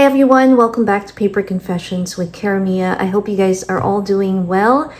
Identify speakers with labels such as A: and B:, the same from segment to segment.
A: everyone, welcome back to Paper Confessions with Karamia. I hope you guys are all doing well.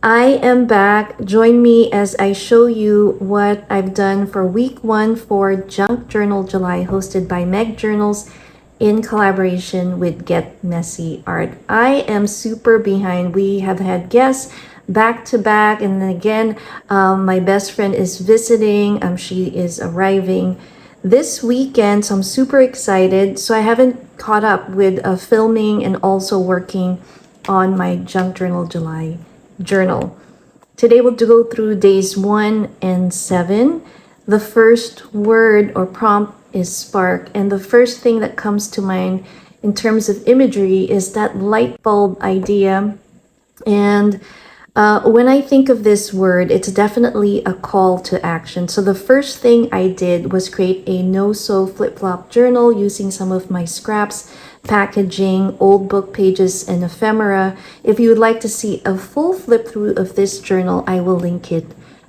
A: I am back. Join me as I show you what I've done for week 1 for Junk Journal July, hosted by Meg Journals in collaboration with Get Messy Art. I am super behind. We have had guests back to back, and then again, my best friend is visiting. She is arriving this weekend, so I'm super excited. So I haven't caught up with filming and also working on my Junk Journal July journal. Today we'll go through days 1 and 7. The first word or prompt is spark, and the first thing that comes to mind in terms of imagery is that light bulb idea. And when I think of this word, it's definitely a call to action. So the first thing I did was create a no-sew flip-flop journal using some of my scraps, packaging, old book pages, and ephemera. If you would like to see a full flip through of this journal, I will link it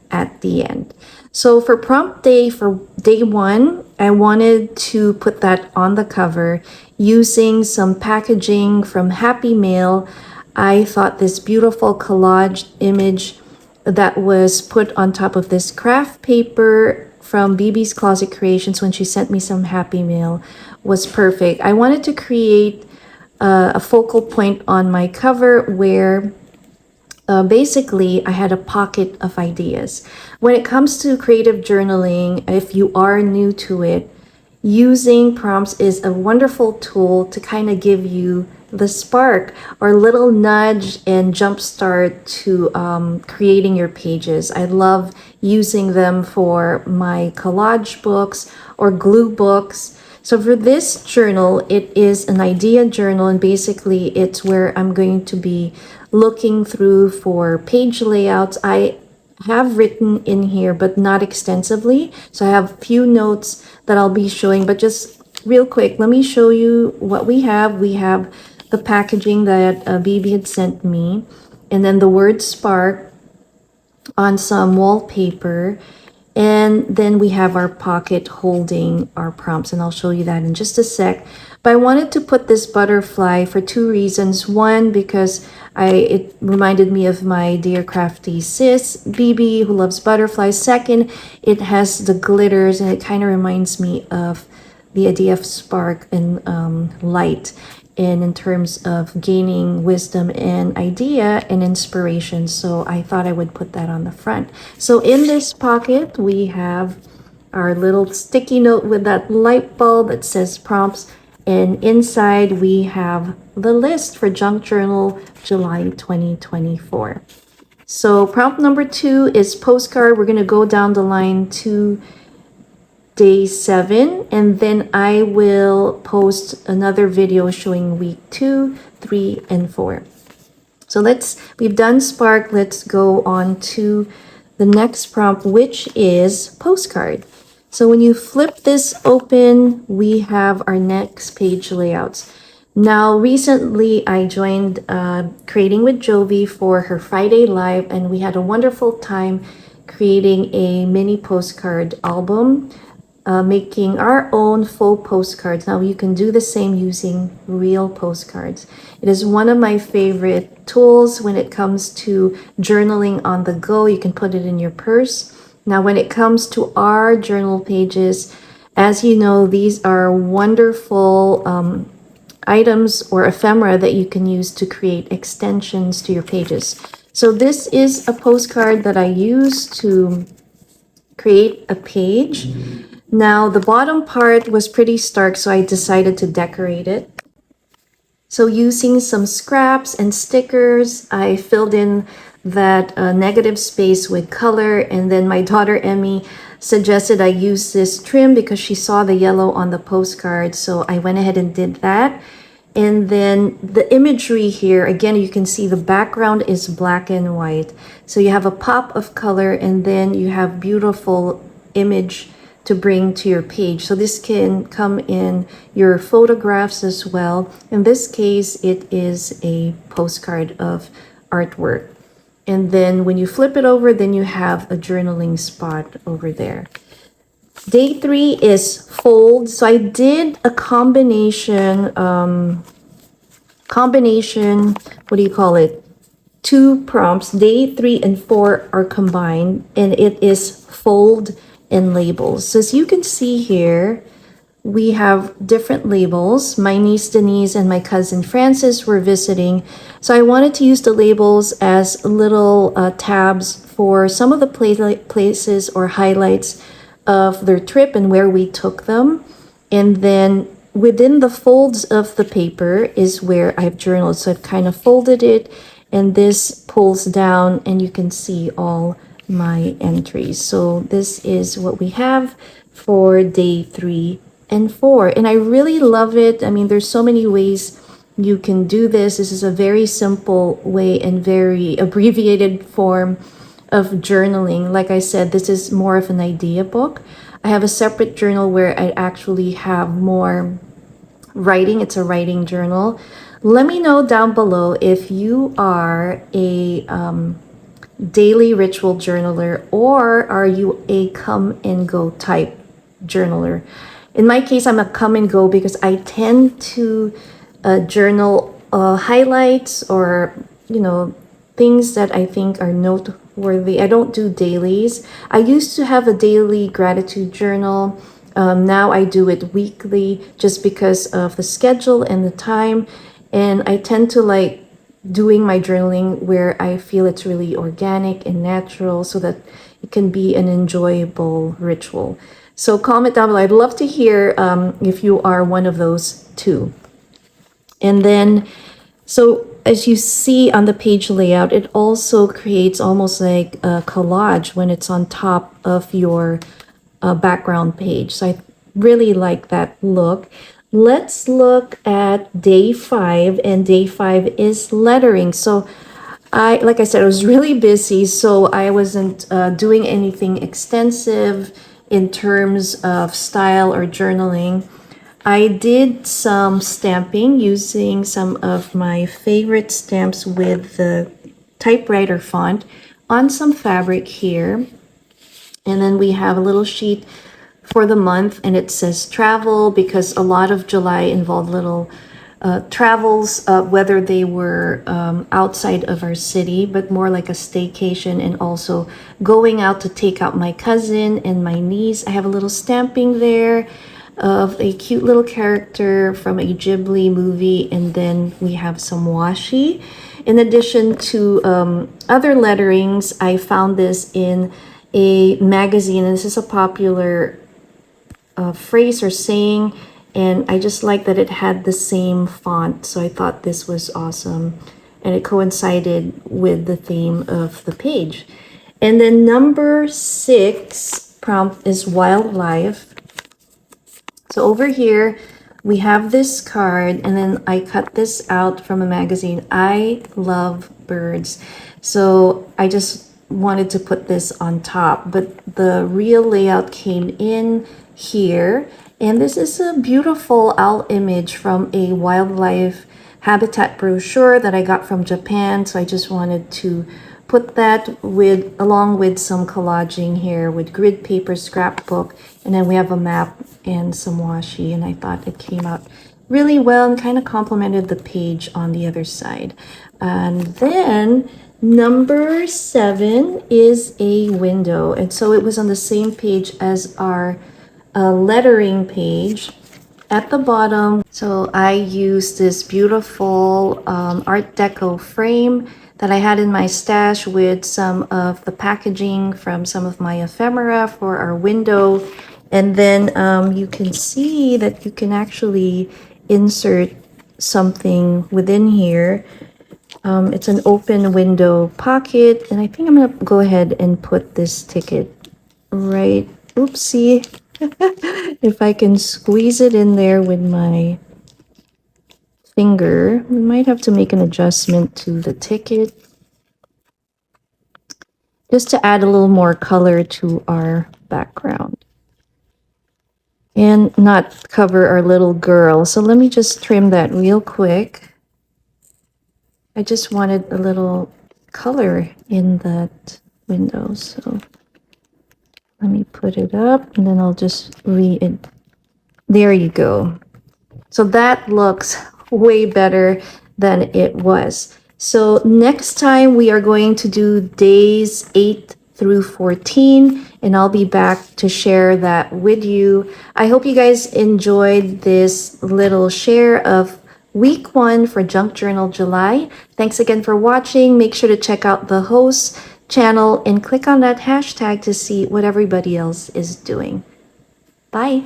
A: at the end. So for prompt day, for day 1, I wanted to put that on the cover using some packaging from Happy Mail. I thought this beautiful collage image that was put on top of this craft paper from BB's Closet Creations when she sent me some Happy Mail was perfect. I wanted to create a focal point on my cover where basically I had a pocket of ideas. When it comes to creative journaling, if you are new to it, using prompts is a wonderful tool to kind of give you the spark or little nudge and jumpstart to creating your pages. I love using them for my collage books or glue books. So for this journal, it is an idea journal, and basically it's where I'm going to be looking through for page layouts. I have written in here, but not extensively. So I have a few notes that I'll be showing, but just real quick, let me show you what we have. We have the packaging that BB had sent me, and then the word spark on some wallpaper, and then we have our pocket holding our prompts, and I'll show you that in just a sec. But I wanted to put this butterfly for 2 reasons. One, because it reminded me of my dear crafty sis BB who loves butterflies. Second, it has the glitters, and it kind of reminds me of the idea of spark and light, and in terms of gaining wisdom and idea and inspiration. So I thought I would put that on the front. So in this pocket, we have our little sticky note with that light bulb that says prompts. And inside we have the list for Junk Journal July 2024. So prompt number 2 is postcard. We're going to go down the line to day 7, and then I will post another video showing week 2, 3, and 4. So we've done spark. Let's go on to the next prompt, which is postcard. So when you flip this open, we have our next page layouts. Now, recently I joined Creating with Jovi for her Friday Live, and we had a wonderful time creating a mini postcard album, making our own faux postcards. Now you can do the same using real postcards. It is one of my favorite tools when it comes to journaling on the go. You can put it in your purse. Now when it comes to our journal pages, as you know, these are wonderful items or ephemera that you can use to create extensions to your pages. So this is a postcard that I use to create a page. Now the bottom part was pretty stark, so I decided to decorate it. So using some scraps and stickers, I filled in that negative space with color, and then my daughter Emmy suggested I use this trim because she saw the yellow on the postcard, so I went ahead and did that. And then the imagery here, again, you can see the background is black and white, so you have a pop of color, and then you have beautiful image to bring to your page. So this can come in your photographs as well. In this case, it is a postcard of artwork. And then when you flip it over, then you have a journaling spot over there. Day 3 is fold. So I did a combination, what do you call it? Two prompts. Day 3 and 4 are combined, and it is fold and labels. So as you can see here, we have different labels. My niece Denise and my cousin Frances were visiting. So I wanted to use the labels as little tabs for some of the places or highlights of their trip and where we took them. And then within the folds of the paper is where I've journaled. So I've kind of folded it, and this pulls down and you can see all my entries. So this is what we have for day 3 and 4. And I really love it. I mean, there's so many ways you can do this. This is a very simple way and very abbreviated form of journaling. Like I said, this is more of an idea book. I have a separate journal where I actually have more writing. It's a writing journal. Let me know down below if you are a daily ritual journaler, or are you a come and go type journaler? In my case, I'm a come and go because I tend to journal highlights or, things that I think are noteworthy. I don't do dailies. I used to have a daily gratitude journal. Now I do it weekly just because of the schedule and the time. And I tend to like doing my journaling where I feel it's really organic and natural so that it can be an enjoyable ritual. So comment down below. I'd love to hear if you are one of those too. And then, so as you see on the page layout, it also creates almost like a collage when it's on top of your background page. So I really like that look. Let's look at day 5, and day 5 is lettering. So like I said, I was really busy, so I wasn't doing anything extensive in terms of style or journaling. I did some stamping using some of my favorite stamps with the typewriter font on some fabric here. And then we have a little sheet for the month, and it says travel because a lot of July involved little travels, whether they were outside of our city, but more like a staycation, and also going out to take out my cousin and my niece. I have a little stamping there of a cute little character from a Ghibli movie, and then we have some washi. In addition to other letterings, I found this in a magazine, and this is a popular phrase or saying, and I just like that it had the same font, so I thought this was awesome, and it coincided with the theme of the page. And then number 6 prompt is wildlife. So over here we have this card, and then I cut this out from a magazine. I love birds, so I just wanted to put this on top, but the real layout came in here, and this is a beautiful owl image from a wildlife habitat brochure that I got from Japan. So I just wanted to put that along with some collaging here with grid paper, scrapbook, and then we have a map and some washi, and I thought it came out really well and kind of complemented the page on the other side. And then number 7 is a window, and so it was on the same page as our lettering page at the bottom. So I used this beautiful Art Deco frame that I had in my stash with some of the packaging from some of my ephemera for our window. And then you can see that you can actually insert something within here. It's an open window pocket, and I think I'm gonna go ahead and put this ticket right, oopsie, if I can squeeze it in there with my finger. We might have to make an adjustment to the ticket just to add a little more color to our background and not cover our little girl. So let me just trim that real quick. I just wanted a little color in that window, so Let me put it up and then I'll just read it. There you go. So that looks way better than it was. So next time we are going to do days 8 through 14, and I'll be back to share that with you. I hope you guys enjoyed this little share of week 1 for Junk Journal July. Thanks again for watching. Make sure to check out the host channel and click on that hashtag to see what everybody else is doing. Bye.